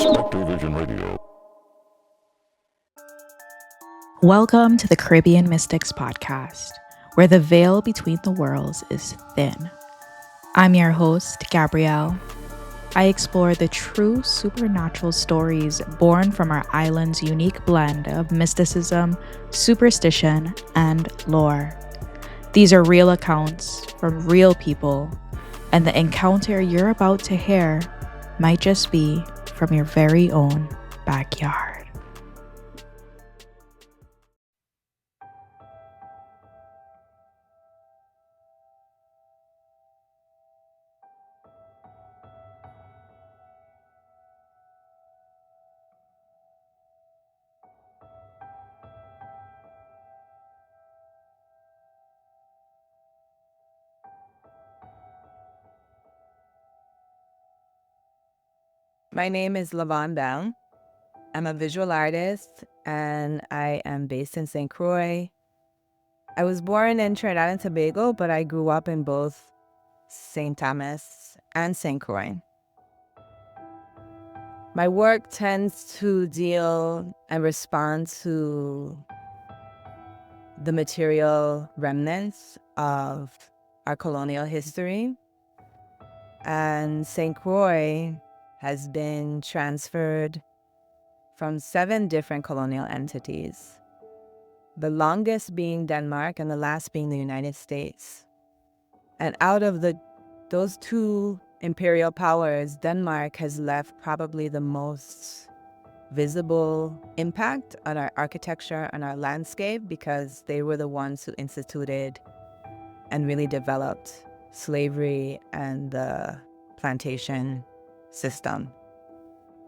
SpectreVision Radio. Welcome to the Caribbean Mystics Podcast, where the veil between the worlds is thin. I'm your host, Gabrielle. I explore the true supernatural stories born from our island's unique blend of mysticism, superstition, and lore. These are real accounts from real people, and the encounter you're about to hear might just be from your very own backyard. My name is Vaughn Belle. I'm a visual artist and I am based in St. Croix. I was born in Trinidad and Tobago, but I grew up in both St. Thomas and St. Croix. My work tends to deal and respond to the material remnants of our colonial history. And St. Croix has been transferred from 7 different colonial entities, the longest being Denmark and the last being the United States. And out of those 2 imperial powers, Denmark has left probably the most visible impact on our architecture and our landscape because they were the ones who instituted and really developed slavery and the plantation system.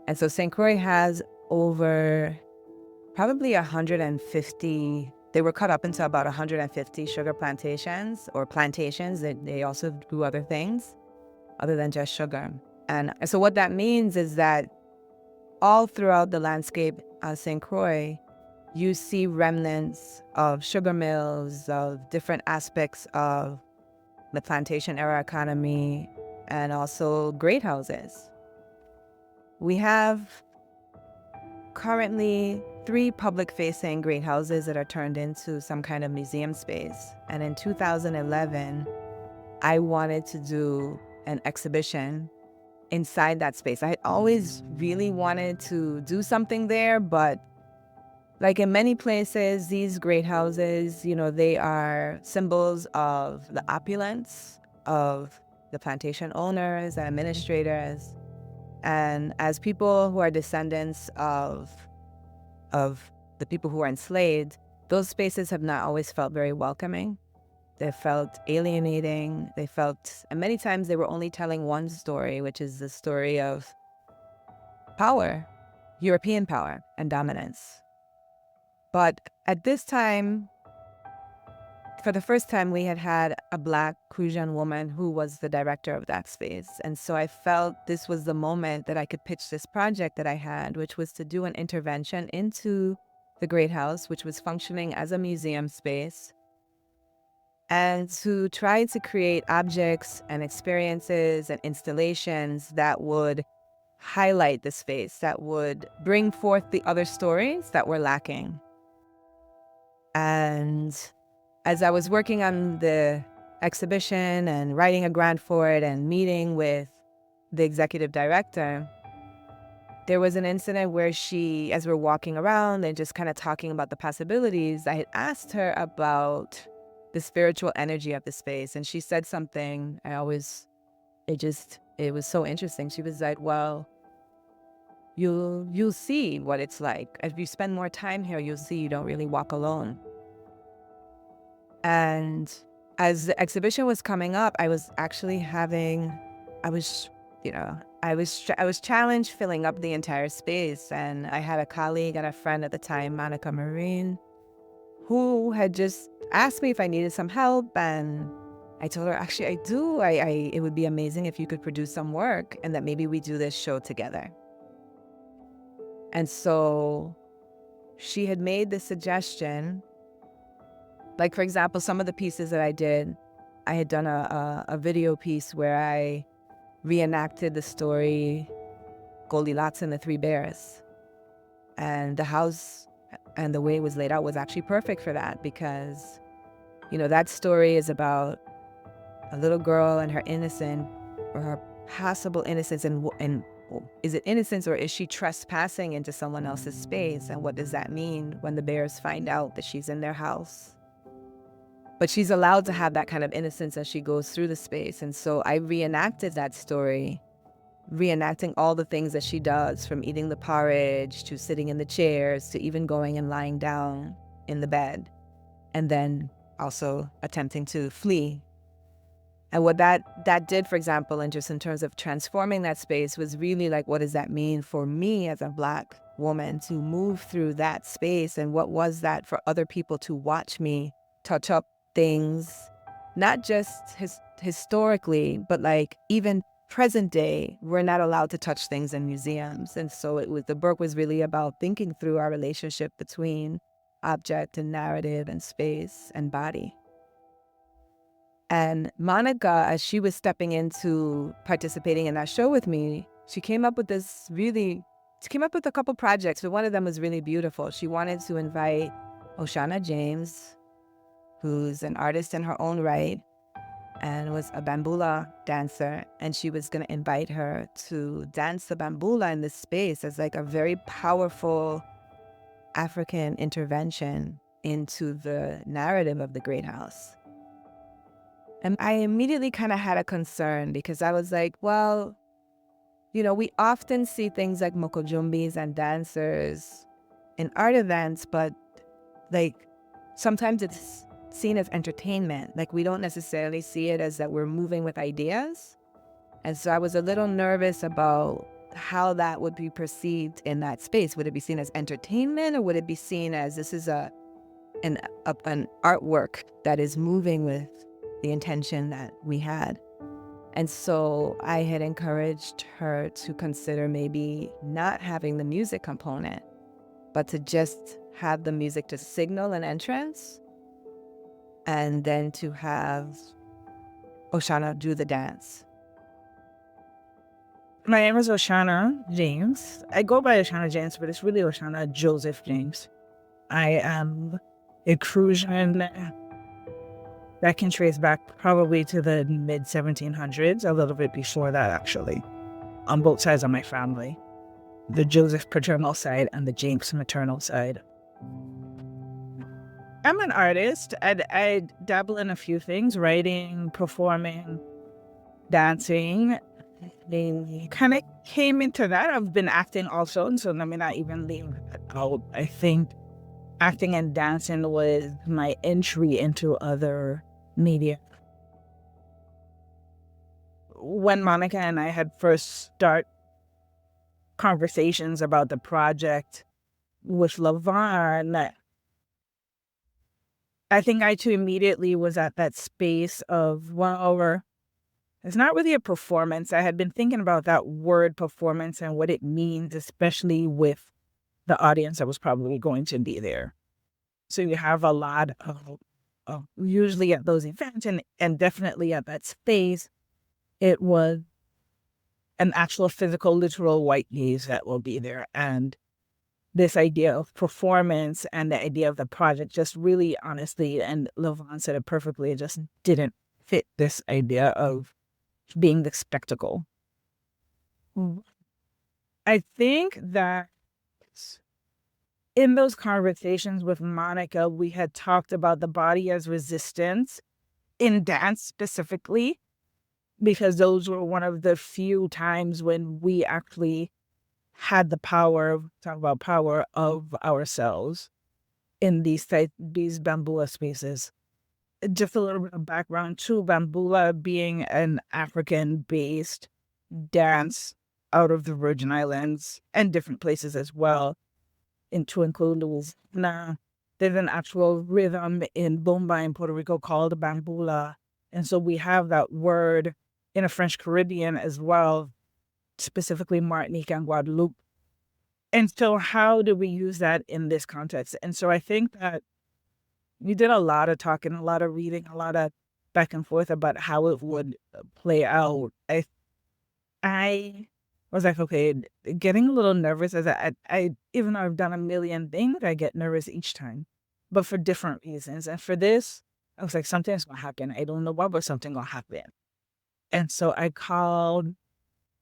And so St. Croix has over probably 150, they were cut up into about 150 sugar plantations or plantations. They also grew other things other than just sugar. And so what that means is that all throughout the landscape of St. Croix, you see remnants of sugar mills, of different aspects of the plantation era economy, and also great houses. We have currently 3 public-facing great houses that are turned into some kind of museum space. And in 2011, I wanted to do an exhibition inside that space. I had always really wanted to do something there, but like in many places, these great houses, they are symbols of the opulence of the plantation owners and administrators. And as people who are descendants of the people who were enslaved, those spaces have not always felt very welcoming. They felt alienating. And many times they were only telling one story, which is the story of power, European power and dominance. But at this time, for the first time, we had a Black Caucasian woman who was the director of that space. And so I felt this was the moment that I could pitch this project that I had, which was to do an intervention into the Great House, which was functioning as a museum space, and to try to create objects and experiences and installations that would highlight the space, that would bring forth the other stories that were lacking. And as I was working on the exhibition and writing a grant for it and meeting with the executive director, there was an incident where she, as we're walking around and just kind of talking about the possibilities, I had asked her about the spiritual energy of the space. And she said something, it was so interesting. She was like, well, you'll see what it's like. If you spend more time here, you'll see you don't really walk alone. And as the exhibition was coming up, I was challenged filling up the entire space. And I had a colleague and a friend at the time, Monica Marine, who had just asked me if I needed some help. And I told her, actually, I do. It would be amazing if you could produce some work and that maybe we do this show together. And so she had made the suggestion. Like, for example, some of the pieces that I did, I had done a video piece where I reenacted the story Goldilocks and the Three Bears. And the house and the way it was laid out was actually perfect for that, because, that story is about a little girl and her innocence, or her possible innocence, and is it innocence, or is she trespassing into someone else's space? And what does that mean when the bears find out that she's in their house? But she's allowed to have that kind of innocence as she goes through the space. And so I reenacted that story, reenacting all the things that she does, from eating the porridge to sitting in the chairs to even going and lying down in the bed, and then also attempting to flee. And what that did, for example, and just in terms of transforming that space, was really like, what does that mean for me as a Black woman to move through that space? And what was that for other people to watch me touch up things, not just historically, but like even present day. We're not allowed to touch things in museums. And so the work was really about thinking through our relationship between object and narrative and space and body. And Monica, as she was stepping into participating in that show with me, she came up with a couple projects, but one of them was really beautiful. She wanted to invite Oceana James, who's an artist in her own right and was a Bamboula dancer, and she was going to invite her to dance the Bamboula in this space as like a very powerful African intervention into the narrative of the Great House. And I immediately kind of had a concern, because I was like, well, we often see things like mokojumbis and dancers in art events, but like sometimes it's seen as entertainment. Like we don't necessarily see it as that we're moving with ideas. And so I was a little nervous about how that would be perceived in that space. Would it be seen as entertainment, or would it be seen as this is an artwork that is moving with the intention that we had? And so I had encouraged her to consider maybe not having the music component, but to just have the music to signal an entrance, and then to have Oceana do the dance. My name is Oceana James. I go by Oceana James, but it's really Oceana Joseph James. I am a Crucian that can trace back probably to the mid-1700s, a little bit before that actually, on both sides of my family, the Joseph paternal side and the James maternal side. I'm an artist. I dabble in a few things: writing, performing, dancing. They kind of came into that. I've been acting also, so let me not even leave that out. I think acting and dancing was my entry into other media. When Monica and I had first start conversations about the project with Vaughn, I think I too immediately was at that space of, well, it's not really a performance. I had been thinking about that word performance and what it means, especially with the audience that was probably going to be there. So you have a lot of usually at those events and definitely at that space, it was an actual physical, literal white gaze that will be there. And this idea of performance and the idea of the project just really honestly, and Vaughn said it perfectly, it just didn't fit this idea of being the spectacle. I think that in those conversations with Monica, we had talked about the body as resistance in dance specifically, because those were one of the few times when we actually had the power, talk about power of ourselves in these Bamboula spaces. Just a little bit of background too, Bamboula being an African-based dance out of the Virgin Islands and different places as well, to include Louisiana. There's an actual rhythm in Bomba in Puerto Rico called Bamboula. And so we have that word in a French Caribbean as well, specifically Martinique and Guadeloupe. And so how do we use that in this context? And so I think that we did a lot of talking, a lot of reading, a lot of back and forth about how it would play out. was like, okay, getting a little nervous as I even though I've done a million things, I get nervous each time, but for different reasons. And for this, I was like, something's gonna happen. I don't know what, but something gonna happen. And so I called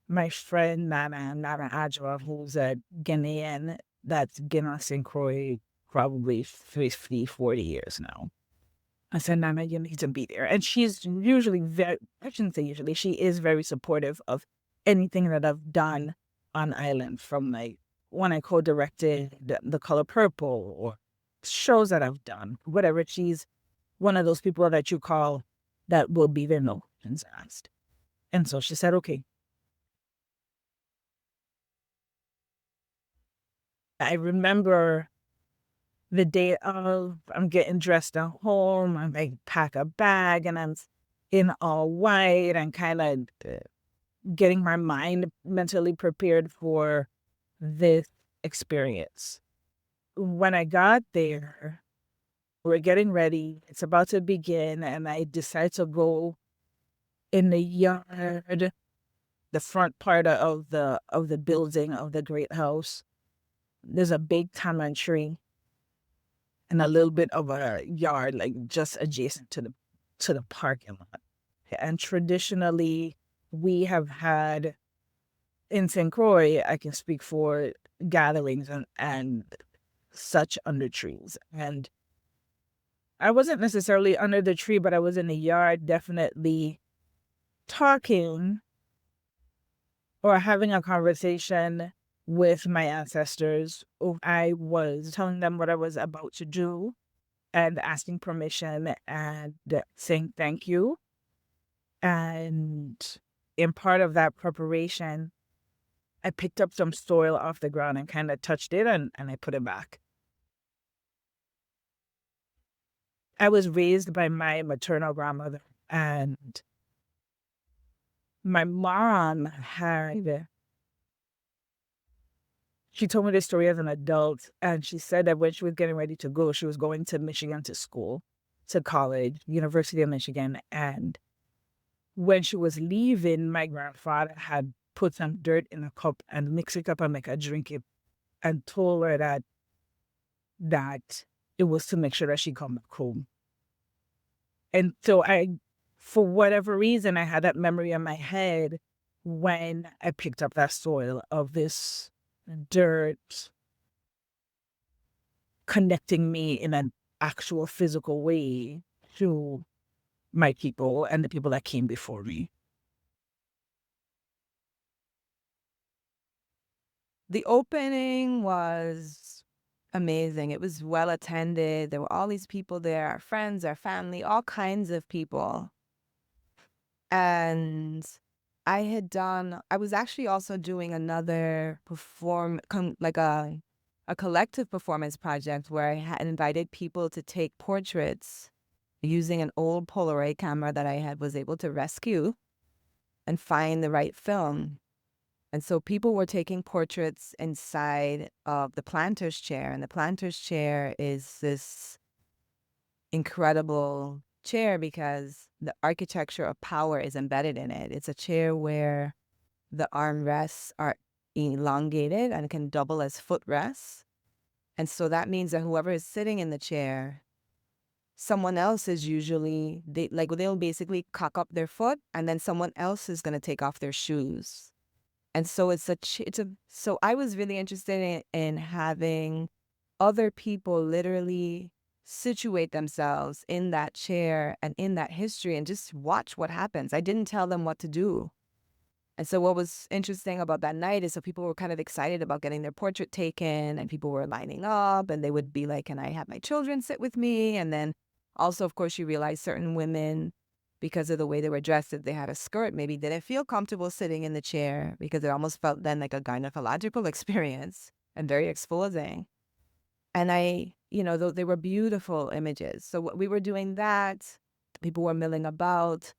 my friend Nana Adjua, who's a Ghanaian that's been on St. Croix probably 50, 40 years now. I said, Nana, you need to be there. And she's usually I shouldn't say usually, she is very supportive of anything that I've done on island, from like when I co-directed The Color Purple or shows that I've done, whatever. She's one of those people that you call that will be there, no questions asked. And so she said, okay. I remember the day of, I'm getting dressed at home, I like pack a bag and I'm in all white and kind of getting my mind mentally prepared for this experience. When I got there, we're getting ready, it's about to begin, and I decide to go in the yard, the front part of the building of the great house. There's a big tamarind tree and a little bit of a yard, like just adjacent to the parking lot. And traditionally, we have had in St. Croix, I can speak for gatherings and such under trees. And I wasn't necessarily under the tree, but I was in the yard, definitely talking or having a conversation with my ancestors. I was telling them what I was about to do and asking permission and saying thank you. And in part of that preparation, I picked up some soil off the ground and kind of touched it and I put it back. I was raised by my maternal grandmother, and my mom she told me this story as an adult, and she said that when she was getting ready to go, she was going to Michigan to school, to college, University of Michigan. And when she was leaving, my grandfather had put some dirt in a cup and mixed it up and make her drink it, and told her that it was to make sure that she come back home. And so for whatever reason, I had that memory in my head when I picked up that soil of this dirt connecting me in an actual physical way to my people and the people that came before me. The opening was amazing. It was well attended. There were all these people there, our friends, our family, all kinds of people. And I was actually also doing another a collective performance project where I had invited people to take portraits using an old Polaroid camera that I was able to rescue and find the right film. And so people were taking portraits inside of the planter's chair. And the planter's chair is this incredible chair because the architecture of power is embedded in it. It's a chair where the armrests are elongated and can double as footrests. And so that means that whoever is sitting in the chair, someone else is usually, they'll basically cock up their foot and then someone else is going to take off their shoes. And so so I was really interested in having other people literally situate themselves in that chair and in that history and just watch what happens. I didn't tell them what to do. And so what was interesting about that night is so people were kind of excited about getting their portrait taken, and people were lining up and they would be like, can I have my children sit with me? And then also, of course, you realize certain women, because of the way they were dressed, if they had a skirt, maybe didn't feel comfortable sitting in the chair because it almost felt then like a gynecological experience and very exposing. And they were beautiful images. So we were doing that. People were milling about.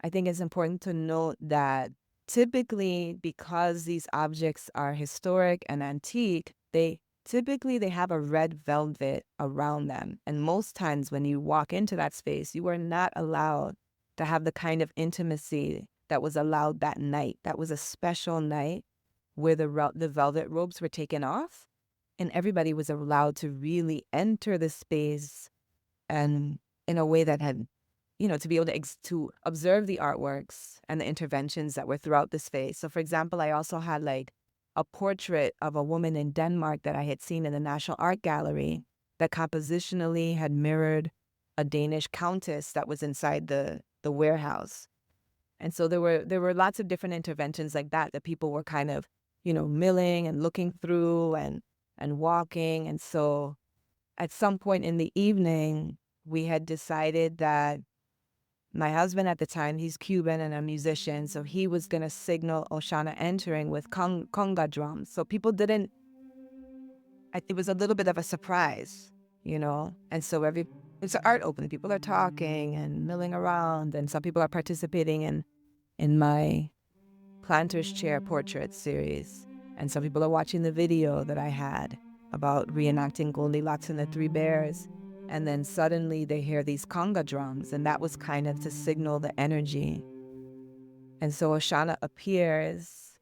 I think it's important to note that typically, because these objects are historic and antique, they have a red velvet around them. And most times when you walk into that space, you are not allowed to have the kind of intimacy that was allowed that night. That was a special night where the velvet robes were taken off, and everybody was allowed to really enter the space, and in a way that had, to be able to observe the artworks and the interventions that were throughout the space. So, for example, I also had like a portrait of a woman in Denmark that I had seen in the National Art Gallery that compositionally had mirrored a Danish countess that was inside the warehouse. And so there were lots of different interventions like that people were kind of, milling and looking through and walking. And so at some point in the evening, we had decided that my husband at the time, he's Cuban and a musician, so he was going to signal Oceana entering with conga drums. So people didn't, it was a little bit of a surprise, And so it's an art opening. People are talking and milling around, and some people are participating in my planter's chair portrait series. And some people are watching the video that I had about reenacting Goldilocks and the Three Bears. And then suddenly they hear these conga drums, and that was kind of to signal the energy. And so Oceana appears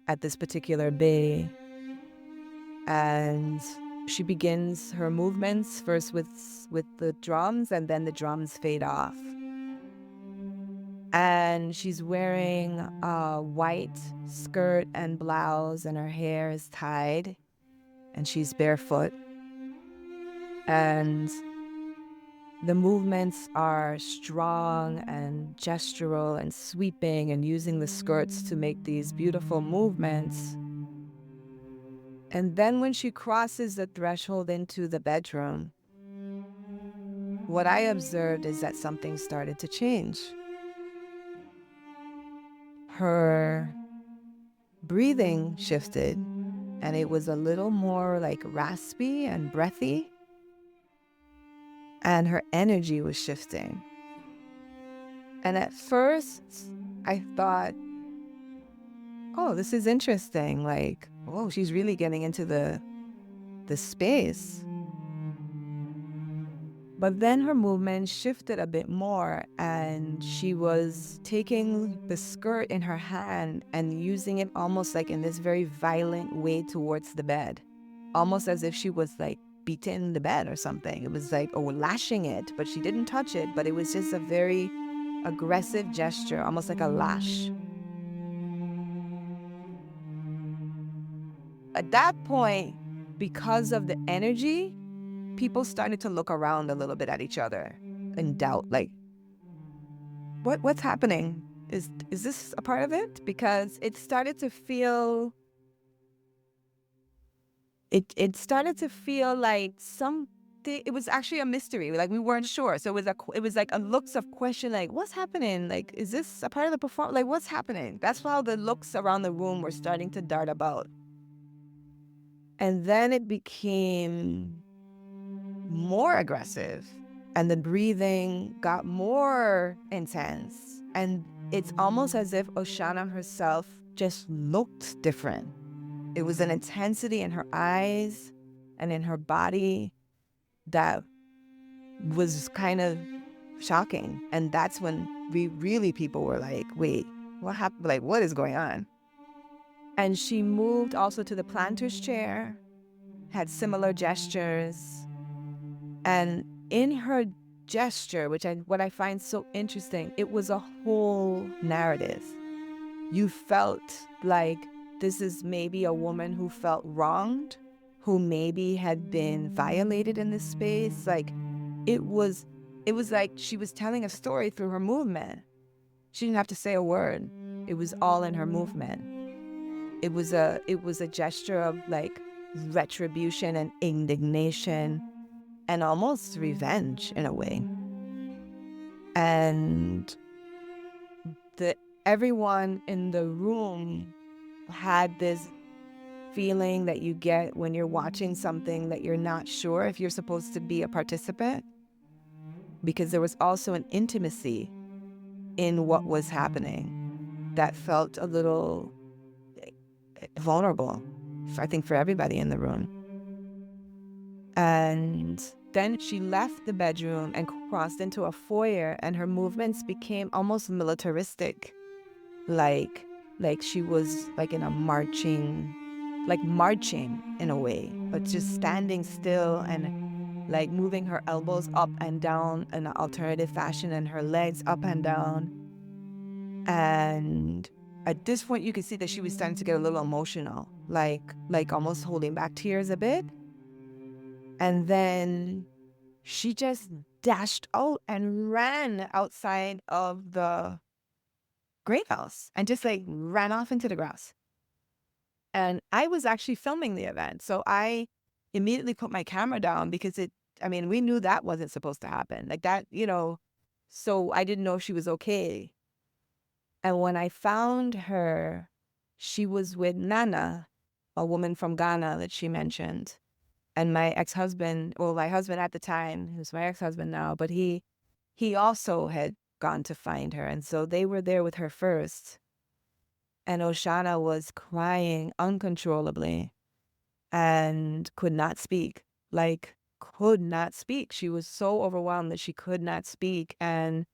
at this particular bay, and she begins her movements first with the drums, and then the drums fade off. And she's wearing a white skirt and blouse, and her hair is tied, and she's barefoot. And the movements are strong and gestural and sweeping and using the skirts to make these beautiful movements. And then when she crosses the threshold into the bedroom, what I observed is that something started to change. Her breathing shifted, and it was a little more like raspy and breathy. And her energy was shifting. And at first, I thought, oh, this is interesting. Like, oh, she's really getting into the space. But then her movement shifted a bit more, and she was taking the skirt in her hand and using it almost like in this very violent way towards the bed, almost as if she was like beating the bed or something. It was like, lashing it, but she didn't touch it, but it was just a very aggressive gesture, almost like a lash. At that point, because of the energy, people started to look around a little bit at each other in doubt, like, what's happening? Is this a part of it? Because it started to feel It started to feel like something. It was actually a mystery. Like, we weren't sure. So it was like a looks of question. Like, what's happening? Like, is this a part of the performance? Like, what's happening? That's how the looks around the room were starting to dart about. And then it became more aggressive, and the breathing got more intense. And it's almost as if Oceana herself just looked different. It was an intensity in her eyes and in her body that was kind of shocking. And that's when people were like, wait, what happened? Like, what is going on? And she moved also to the planter's chair, had similar gestures. And in her gesture, what I find so interesting, it was a whole narrative. You felt like this is maybe a woman who felt wronged, who maybe had been violated in this space. Like, it was like she was telling a story through her movement. She didn't have to say a word. It was all in her movement. It was a gesture of like retribution and indignation and almost revenge in a way. And everyone in the room had this feeling that you get when you're watching something that you're not sure if you're supposed to be a participant, because there was also an intimacy in what was happening that felt a little vulnerable, I think, for everybody in the room. And then she left the bedroom and crossed into a foyer, and her movements became almost militaristic. Like, like she was like in a marching in a way, but just standing still and like moving her elbows up and down in an alternative fashion and her legs up and down. And at this point, you could see that she was starting to get a little emotional, like almost holding back tears a bit. And then she just dashed out and ran outside of the great house and just like ran off into the grass. And I was actually filming the event. So I immediately put my camera down because we knew that wasn't supposed to happen. Like that, so I didn't know if she was okay. And when I found her, she was with Nana, a woman from Ghana that she mentioned. And my ex-husband, well, my husband at the time, who's my ex-husband now, but he also had gone to find her. And so they were there with her first. And Oceana was crying uncontrollably and could not speak, could not speak. She was so overwhelmed that she could not speak. And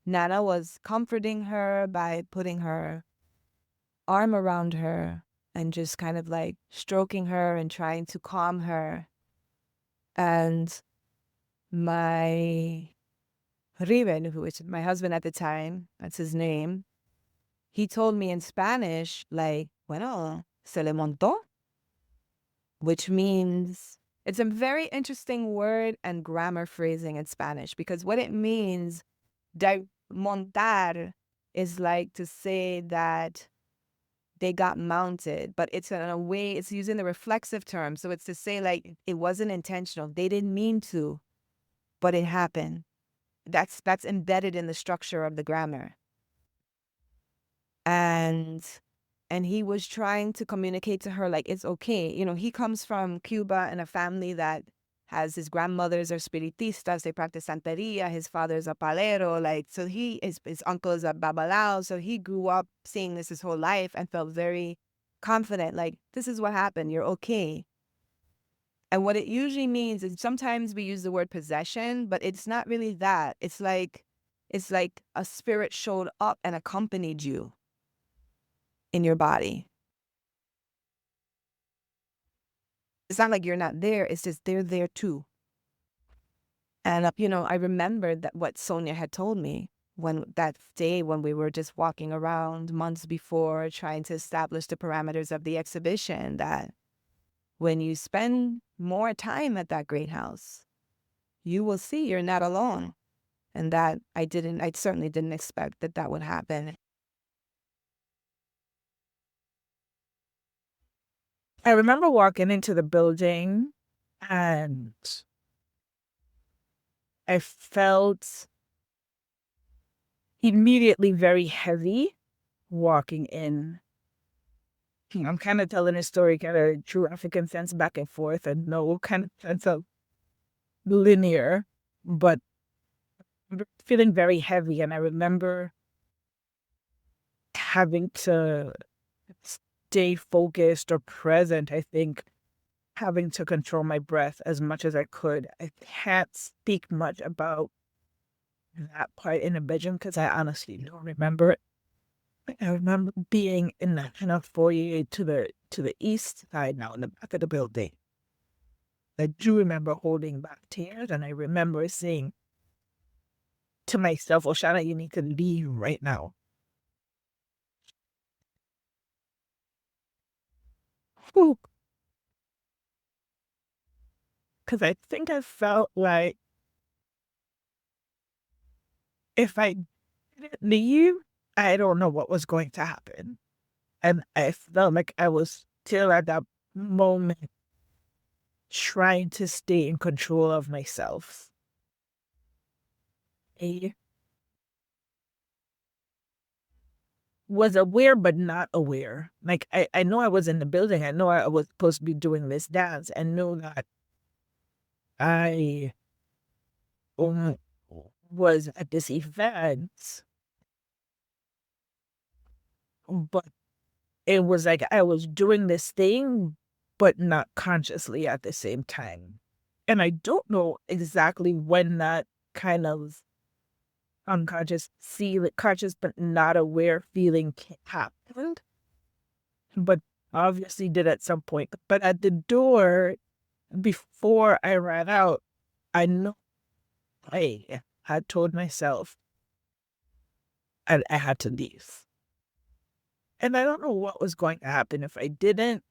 Nana was comforting her by putting her arm around her and just kind of like stroking her and trying to calm her. And my Riven, who was my husband at the time, that's his name, he told me in Spanish, like, bueno, se le montó, which means, it's a very interesting word and grammar phrasing in Spanish, because what it means, montar, is like to say that they got mounted, but it's in a way, it's using the reflexive term. So it's to say like it wasn't intentional. They didn't mean to, but it happened. That's embedded in the structure of the grammar. And he was trying to communicate to her like it's okay. He comes from Cuba and a family that has his grandmothers are spiritistas, they practice santeria, his father's a palero, so his uncle is a babalao, so he grew up seeing this his whole life and felt very confident, like this is what happened, you're okay. And what it usually means is sometimes we use the word possession, but it's not really that. It's like a spirit showed up and accompanied you in your body. It's not like you're not there. It's just they're there too. And, I remembered that what Sonia had told me that day when we were just walking around months before trying to establish the parameters of the exhibition, that when you spend more time at that great house, you will see you're not alone. And that I certainly didn't expect that would happen. I remember walking into the building and I felt immediately very heavy walking in. I'm kind of telling a story, kind of true African sense back and forth and no kind of sense of linear, but feeling very heavy. And I remember having to stay focused or present, I think, having to control my breath as much as I could. I can't speak much about that part in the bedroom because I honestly don't remember it. I remember being in the kind of foyer to the east side now, in the back of the building. I do remember holding back tears, and I remember saying to myself, Oceana, you need to leave right now. Because I think I felt like if I didn't leave, I don't know what was going to happen. And I felt like I was still at that moment trying to stay in control of myself. I was aware but not aware. Like I know I was in the building. I know I was supposed to be doing this dance. I know that I was at this event, but it was like I was doing this thing, but not consciously at the same time. And I don't know exactly when that kind of unconscious, conscious but not aware feeling happened. obviously did at some point. But at the door, before I ran out, I know I had told myself I had to leave. And I don't know what was going to happen if I didn't.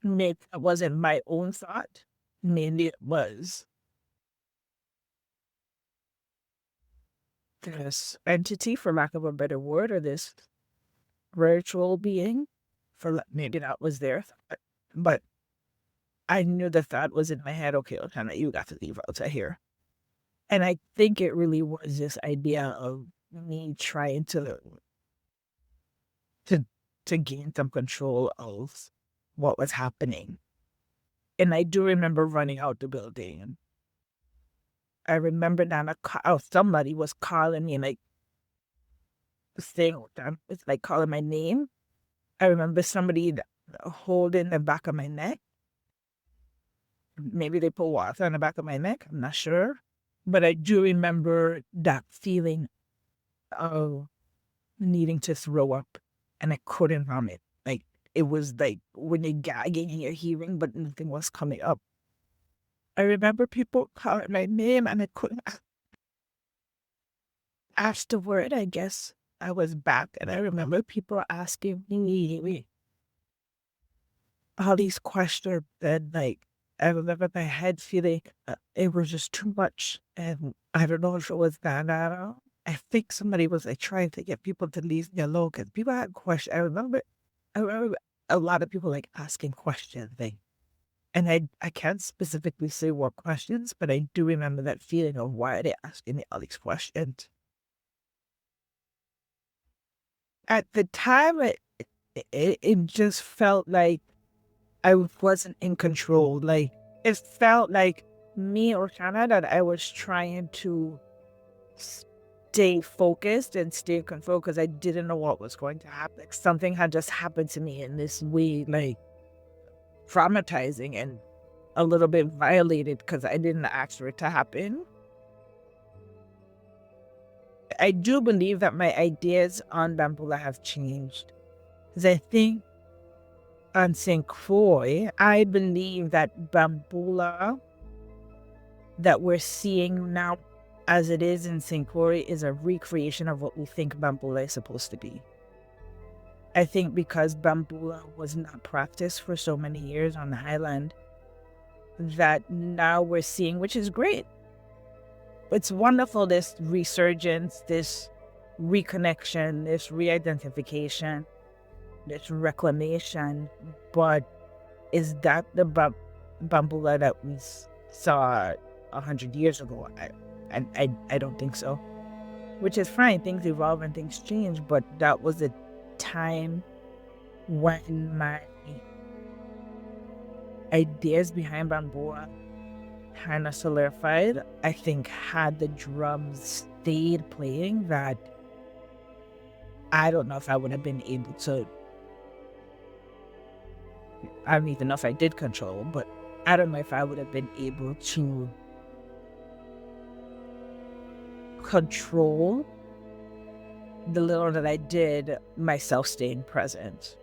Maybe it wasn't my own thought. Maybe it was this entity, for lack of a better word, or this virtual being, maybe that was their thought. But I knew the thought was in my head, okay, Oceana, you got to leave out of here. And I think it really was this idea of me trying to gain some control of what was happening. And I do remember running out the building. And I remember that somebody was calling me, like saying, it's like calling my name. I remember somebody holding the back of my neck. Maybe they put water on the back of my neck. I'm not sure. But I do remember that feeling of needing to throw up, and I couldn't vomit. Like, it was like when you're gagging in your hearing, but nothing was coming up. I remember people calling my name, and I couldn't ask the word. I guess I was back, and I remember people asking me all these questions, and like, I remember my head feeling it was just too much, and I don't know if it was that. I think somebody was like trying to get people to leave me alone because people had questions. I remember a lot of people like asking questions, and I can't specifically say what questions, but I do remember that feeling of why are they asking me all these questions. At the time, it just felt like I wasn't in control. Like, it felt like me or Shanna that I was trying to stay focused and stay in control because I didn't know what was going to happen. Like, something had just happened to me in this way, like traumatizing and a little bit violated because I didn't ask for it to happen. I do believe that my ideas on Bamboula have changed. Because I think on St. Croix, I believe that Bamboula that we're seeing now as it is in St. Croix is a recreation of what we think Bamboula is supposed to be. I think because Bamboula was not practiced for so many years on the highland, that now we're seeing, which is great. It's wonderful, this resurgence, this reconnection, this re-identification, this reclamation. But is that the Bamboula that we saw 100 years ago? I don't think so. Which is fine. Things evolve and things change, but that was a time when my ideas behind Bamboula kind of solidified. I think had the drums stayed playing, that I don't know if I would have been able to. I don't even know if I did control, but I don't know if I would have been able to control the little that I did, myself staying present.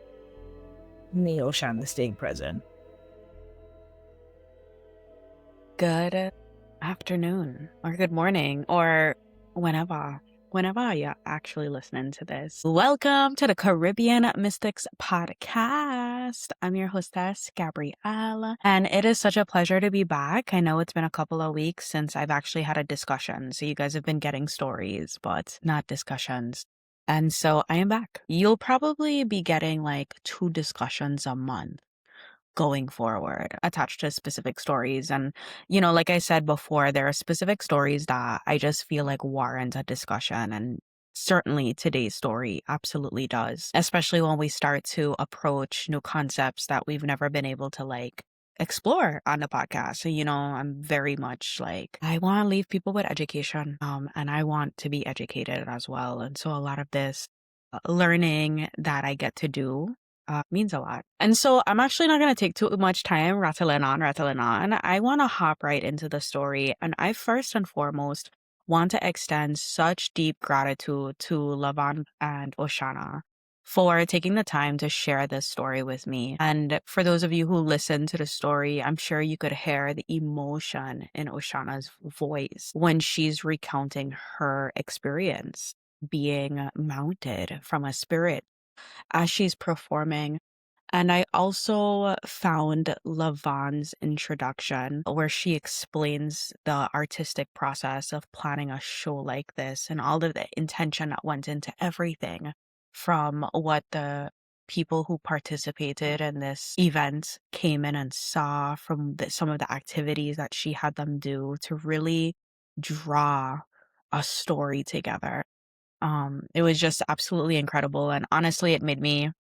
Me, Oceana, staying present. Good afternoon or good morning or whenever you're actually listening to this. Welcome to the Caribbean Mystics Podcast. I'm your hostess, Gabrielle, and it is such a pleasure to be back. I know it's been a couple of weeks since I've actually had a discussion, so you guys have been getting stories, but not discussions. And so I am back. You'll probably be getting like 2 discussions a month going forward attached to specific stories. And, like I said before, there are specific stories that I just feel like warrant a discussion. And certainly today's story absolutely does, especially when we start to approach new concepts that we've never been able to like explore on the podcast. So, I'm very much like, I want to leave people with education, and I want to be educated as well. And so a lot of this learning that I get to do means a lot. And so I'm actually not going to take too much time rattling on. I want to hop right into the story. And I first and foremost want to extend such deep gratitude to Vaughn and Oceana for taking the time to share this story with me. And for those of you who listen to the story, I'm sure you could hear the emotion in Oceana's voice when she's recounting her experience being mounted from a spirit as she's performing. And I also found Lavon's introduction where she explains the artistic process of planning a show like this and all of the intention that went into everything, from what the people who participated in this event came in and saw, from some of the activities that she had them do to really draw a story together. It was just absolutely incredible. And honestly, it made me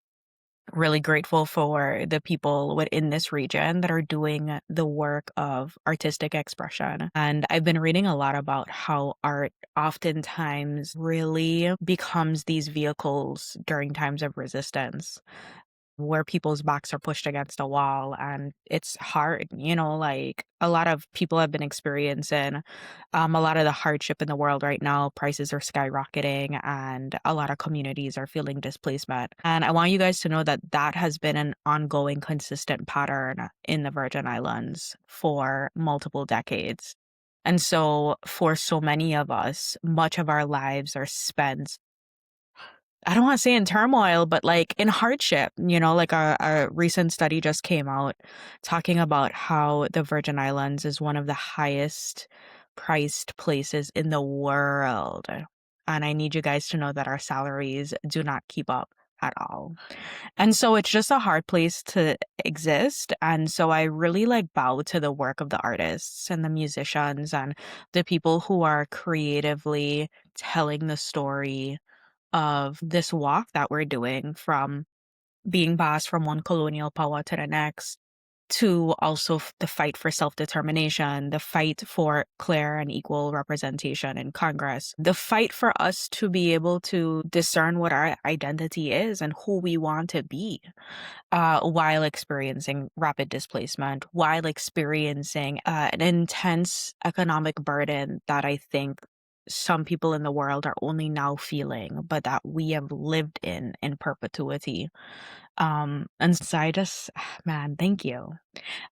really grateful for the people within this region that are doing the work of artistic expression. And I've been reading a lot about how art oftentimes really becomes these vehicles during times of resistance, where people's backs are pushed against a wall and it's hard, like a lot of people have been experiencing a lot of the hardship in the world right now. Prices are skyrocketing and a lot of communities are feeling displacement. And I want you guys to know that that has been an ongoing, consistent pattern in the Virgin Islands for multiple decades. And so for so many of us, much of our lives are spent, I don't want to say in turmoil, but like in hardship. Like a recent study just came out talking about how the Virgin Islands is one of the highest priced places in the world. And I need you guys to know that our salaries do not keep up at all. And so it's just a hard place to exist. And so I really bow to the work of the artists and the musicians and the people who are creatively telling the story of this walk that we're doing, from being passed from one colonial power to the next, to also the fight for self-determination, the fight for clear and equal representation in Congress, the fight for us to be able to discern what our identity is and who we want to be, while experiencing rapid displacement, while experiencing an intense economic burden that I think some people in the world are only now feeling, but that we have lived in perpetuity. And so I just, man, thank you.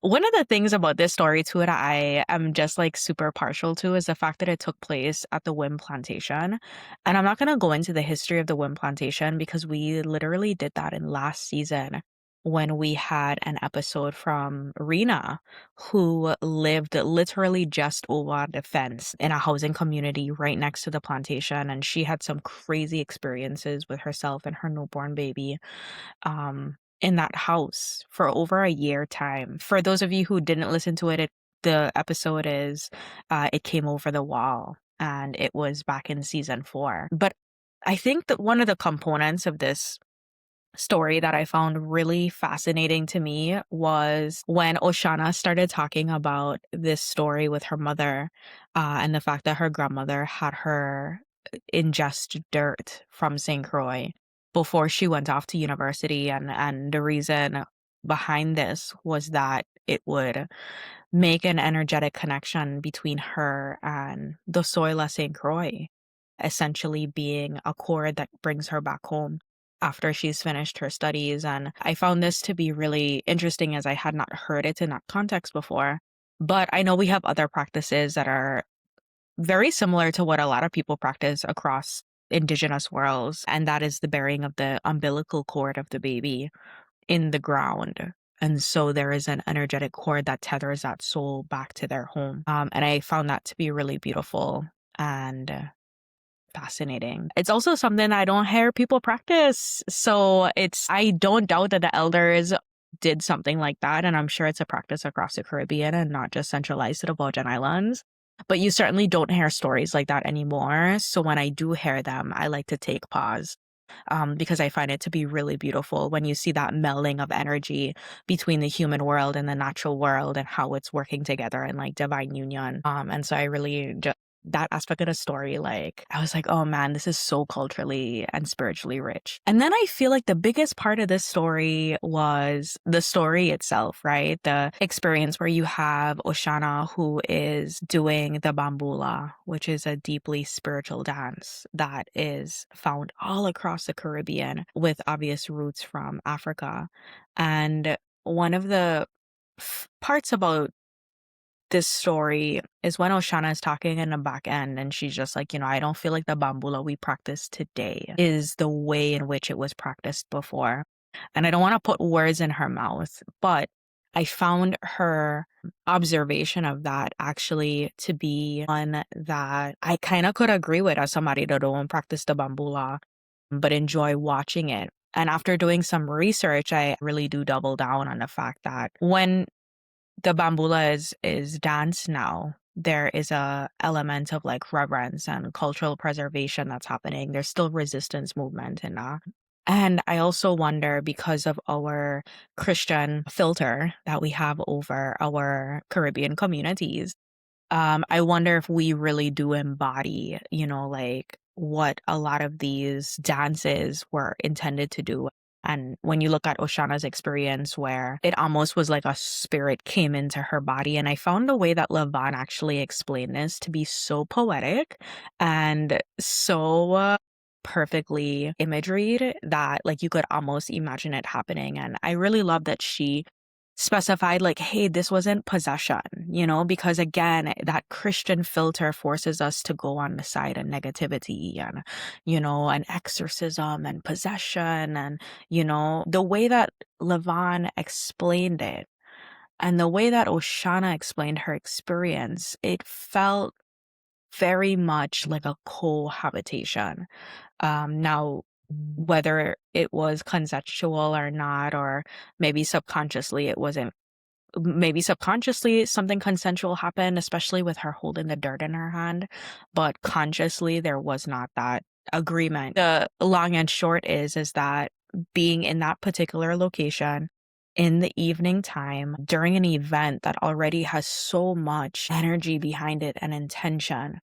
One of the things about this story too that I am just super partial to is the fact that it took place at the Whim Plantation. And I'm not going to go into the history of the Whim Plantation because we literally did that in last season when we had an episode from Rena, who lived literally just over the fence in a housing community right next to the plantation. And she had some crazy experiences with herself and her newborn baby in that house for over a year time. For those of you who didn't listen to it, the episode is It Came Over the Wall, and it was back in season 4. But I think that one of the components of this story that I found really fascinating to me was when Oceana started talking about this story with her mother, and the fact that her grandmother had her ingest dirt from St. Croix before she went off to university. And the reason behind this was that it would make an energetic connection between her and the soil at St. Croix, essentially being a cord that brings her back home after she's finished her studies. And I found this to be really interesting, as I had not heard it in that context before. But I know we have other practices that are very similar to what a lot of people practice across indigenous worlds, and that is the burying of the umbilical cord of the baby in the ground. And so there is an energetic cord that tethers that soul back to their home. And I found that to be really beautiful and fascinating. It's also something I don't hear people practice. So I don't doubt that the elders did something like that. And I'm sure it's a practice across the Caribbean and not just centralized to the Virgin Islands. But you certainly don't hear stories like that anymore. So when I do hear them, I like to take pause, because I find it to be really beautiful when you see that melding of energy between the human world and the natural world and how it's working together in divine union. And so I really just that aspect of the story, like, I was like, oh man, this is so culturally and spiritually rich. And then I feel like the biggest part of this story was the story itself, right? The experience where you have Oceana, who is doing the Bamboula, which is a deeply spiritual dance that is found all across the Caribbean with obvious roots from Africa. And one of the parts about this story is when Oshana is talking in the back end and she's just like, I don't feel like the Bamboula we practice today is the way in which it was practiced before. And I don't want to put words in her mouth, but I found her observation of that actually to be one that I kind of could agree with as somebody that don't practice the Bamboula, but enjoy watching it. And after doing some research, I really do double down on the fact that when the Bamboula is dance now, there is a element of like reverence and cultural preservation that's happening. There's still resistance movement in that. And I also wonder, because of our Christian filter that we have over our Caribbean communities, I wonder if we really do embody, like what a lot of these dances were intended to do. And when you look at Oshana's experience, where it almost was like a spirit came into her body. And I found the way that Vaughn actually explained this to be so poetic and so perfectly imagried that like you could almost imagine it happening. And I really love that she specified like, hey, this wasn't possession, because again, that Christian filter forces us to go on the side of negativity and, an exorcism and possession. And, the way that Vaughn explained it and the way that Oshana explained her experience, it felt very much like a cohabitation. Now, whether it was consensual or not, or maybe subconsciously it wasn't, maybe subconsciously something consensual happened, especially with her holding the dirt in her hand, but consciously there was not that agreement. The long and short is that being in that particular location in the evening time during an event that already has so much energy behind it and intention,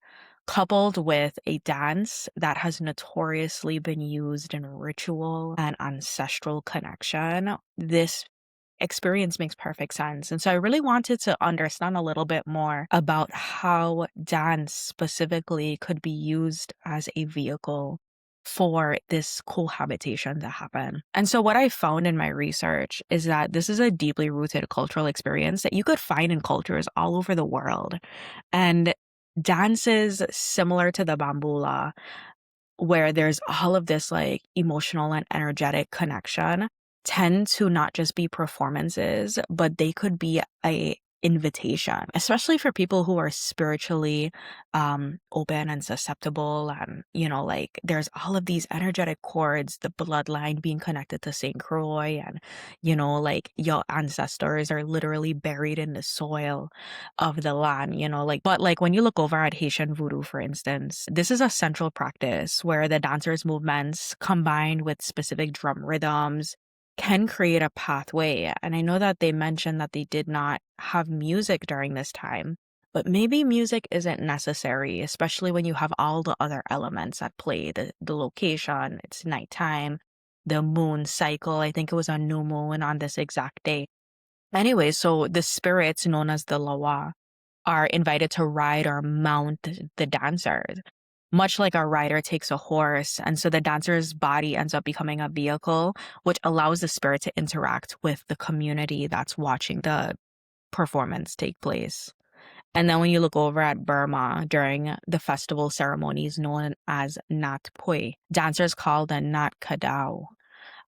coupled with a dance that has notoriously been used in ritual and ancestral connection, this experience makes perfect sense. And so I really wanted to understand a little bit more about how dance specifically could be used as a vehicle for this cohabitation to happen. And so what I found in my research is that this is a deeply rooted cultural experience that you could find in cultures all over the world. And dances similar to the Bamboula, where there's all of this like emotional and energetic connection, tend to not just be performances, but they could be a invitation, especially for people who are spiritually open and susceptible. And, like there's all of these energetic cords, the bloodline being connected to St. Croix, and, like your ancestors are literally buried in the soil of the land, but like when you look over at Haitian voodoo, for instance, this is a central practice where the dancers' movements combined with specific drum rhythms can create a pathway. And I know that they mentioned that they did not have music during this time, but maybe music isn't necessary, especially when you have all the other elements at play, the location, it's nighttime, the moon cycle. I think it was a new moon on this exact day. Anyway, so the spirits known as the Lawa are invited to ride or mount the dancers, much like a rider takes a horse. And so the dancer's body ends up becoming a vehicle, which allows the spirit to interact with the community that's watching the performance take place. And then when you look over at Burma during the festival ceremonies known as Nat Pui, dancers called the Nat Kadao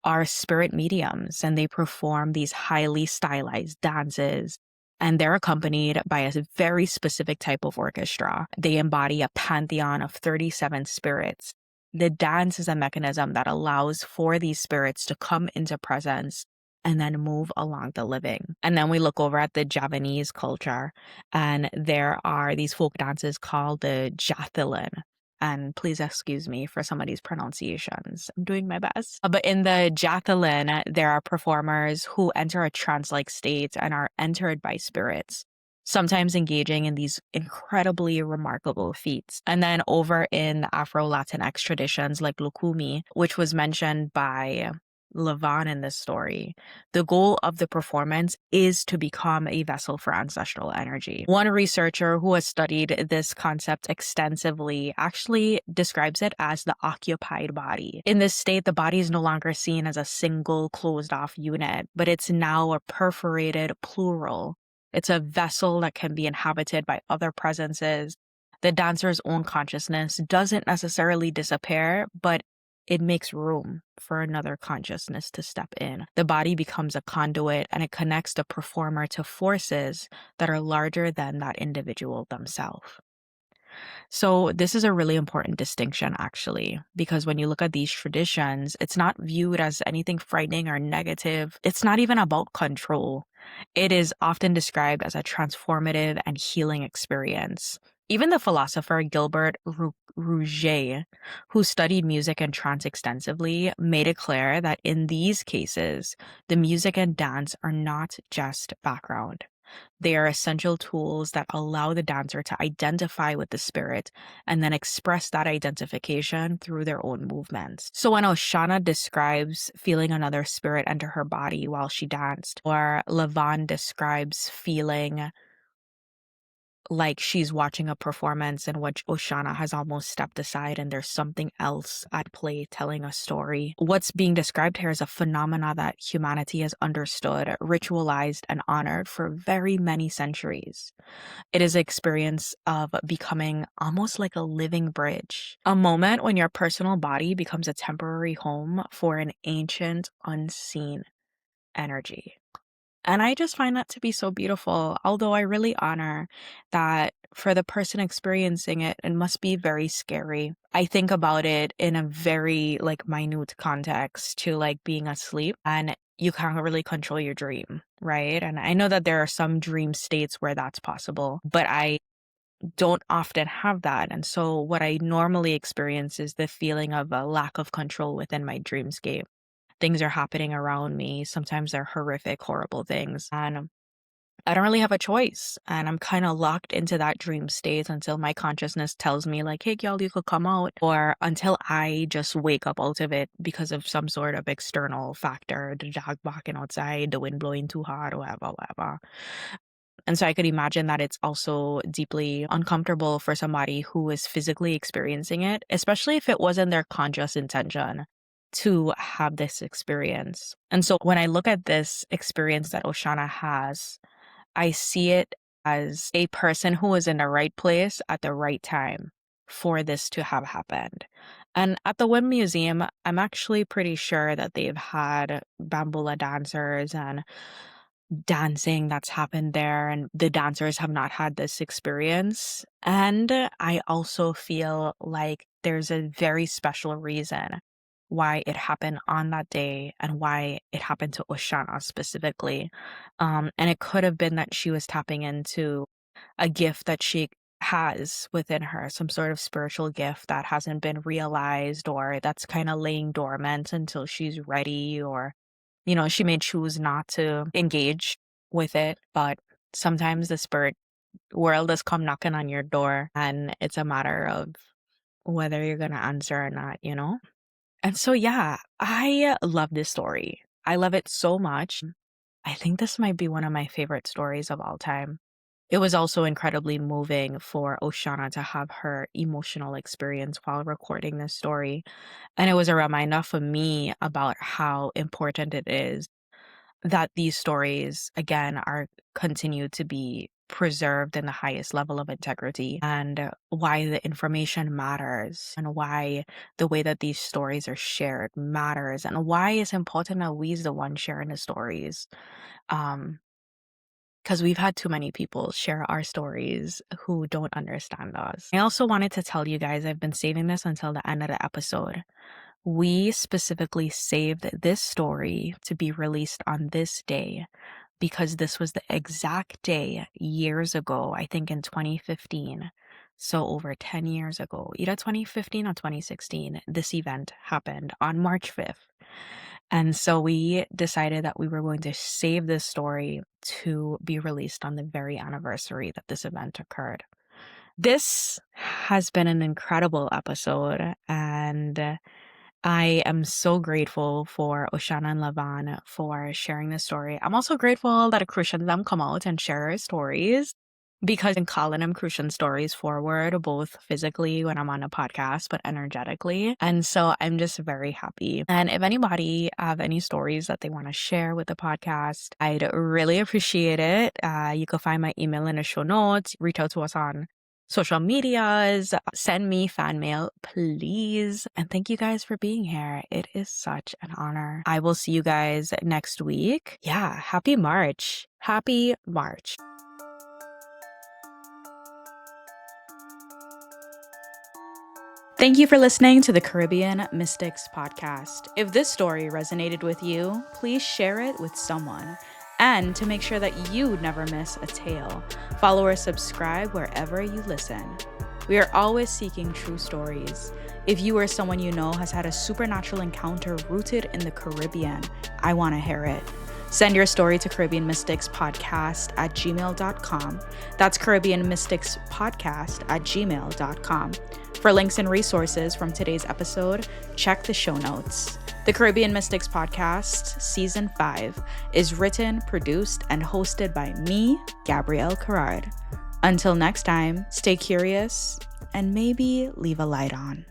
are spirit mediums, and they perform these highly stylized dances. And they're accompanied by a very specific type of orchestra. They embody a pantheon of 37 spirits. The dance is a mechanism that allows for these spirits to come into presence and then move along the living. And then we look over at the Javanese culture, and there are these folk dances called the Jathilan. And please excuse me for some of these pronunciations. I'm doing my best. But in the Jathilan, there are performers who enter a trance-like state and are entered by spirits. sometimes engaging in these incredibly remarkable feats. And then over in the Afro-Latinx traditions like Lukumi, which was mentioned by Vaughn in this story, the goal of the performance is to become a vessel for ancestral energy. One researcher who has studied this concept extensively actually describes it as the occupied body. In this state, the body is no longer seen as a single closed off unit, but it's now a perforated plural. It's a vessel that can be inhabited by other presences. The dancer's own consciousness doesn't necessarily disappear, but it makes room for another consciousness to step in. The body becomes a conduit, and it connects the performer to forces that are larger than that individual themselves. So this is a really important distinction, actually, because when you look at these traditions, it's not viewed as anything frightening or negative. It's not even about control. It is often described as a transformative and healing experience. Even the philosopher Gilbert Rouget, who studied music and trance extensively, made it clear that in these cases, the music and dance are not just background. They are essential tools that allow the dancer to identify with the spirit and then express that identification through their own movements. So when Oceana describes feeling another spirit enter her body while she danced, or Vaughn describes feeling like she's watching a performance in which Oceana has almost stepped aside and there's something else at play telling a story. What's being described here is a phenomena that humanity has understood, ritualized, and honored for very many centuries. It is an experience of becoming almost like a living bridge, a moment when your personal body becomes a temporary home for an ancient, unseen energy. And I just find that to be so beautiful, although I really honor that for the person experiencing it, it must be very scary. I think about it in a very minute context to being asleep and you can't really control your dream, right? And I know that there are some dream states where that's possible, but I don't often have that. And so what I normally experience is the feeling of a lack of control within my dreamscape. Things are happening around me. Sometimes they're horrific, horrible things. And I don't really have a choice. And I'm kind of locked into that dream state until my consciousness tells me, hey, y'all, you could come out. Or until I just wake up out of it because of some sort of external factor, the dog barking outside, the wind blowing too hard, whatever. And so I could imagine that it's also deeply uncomfortable for somebody who is physically experiencing it, especially if it wasn't their conscious intention to have this experience. And so when I look at this experience that Oceana has, I see it as a person who was in the right place at the right time for this to have happened. And at the Whim Museum, I'm actually pretty sure that they've had Bamboula dancers and dancing that's happened there, and the dancers have not had this experience. And I also feel like there's a very special reason why it happened on that day and why it happened to Oceana specifically. And it could have been that she was tapping into a gift that she has within her, some sort of spiritual gift that hasn't been realized or that's kind of laying dormant until she's ready, or she may choose not to engage with it, but sometimes the spirit world does come knocking on your door and it's a matter of whether you're going to answer or not. And so, yeah, I love this story. I love it so much. I think this might be one of my favorite stories of all time. It was also incredibly moving for Oceana to have her emotional experience while recording this story. And it was a reminder for me about how important it is that these stories, again, are continued to be preserved in the highest level of integrity, and why the information matters, and why the way that these stories are shared matters, and why it's important that we's the one sharing the stories. Because we've had too many people share our stories who don't understand us. I also wanted to tell you guys, I've been saving this until the end of the episode. We specifically saved this story to be released on this day because this was the exact day years ago, I think in 2015. So over 10 years ago, either 2015 or 2016, this event happened on March 5th. And so we decided that we were going to save this story to be released on the very anniversary that this event occurred. This has been an incredible episode, and I am so grateful for Oceana and Vaughn for sharing this story. I'm also grateful that a Crucian them come out and share our stories, because in calling them Crucian stories forward, both physically when I'm on a podcast, but energetically. And so I'm just very happy. And if anybody have any stories that they want to share with the podcast, I'd really appreciate it. You can find my email in the show notes. Reach out to us on social medias, send me fan mail, please. And thank you guys for being here. It is such an honor. I will see you guys next week. Yeah, happy March. Happy March. Thank you for listening to the Caribbean Mystics podcast. If this story resonated with you, please share it with someone. And to make sure that you never miss a tale, follow or subscribe wherever you listen. We are always seeking true stories. If you or someone you know has had a supernatural encounter rooted in the Caribbean, I want to hear it. Send your story to CaribbeanMysticsPodcast@gmail.com. That's CaribbeanMysticsPodcast@gmail.com. For links and resources from today's episode, check the show notes. The Caribbean Mystics Podcast, Season 5, is written, produced, and hosted by me, Gabrielle Carrard. Until next time, stay curious and maybe leave a light on.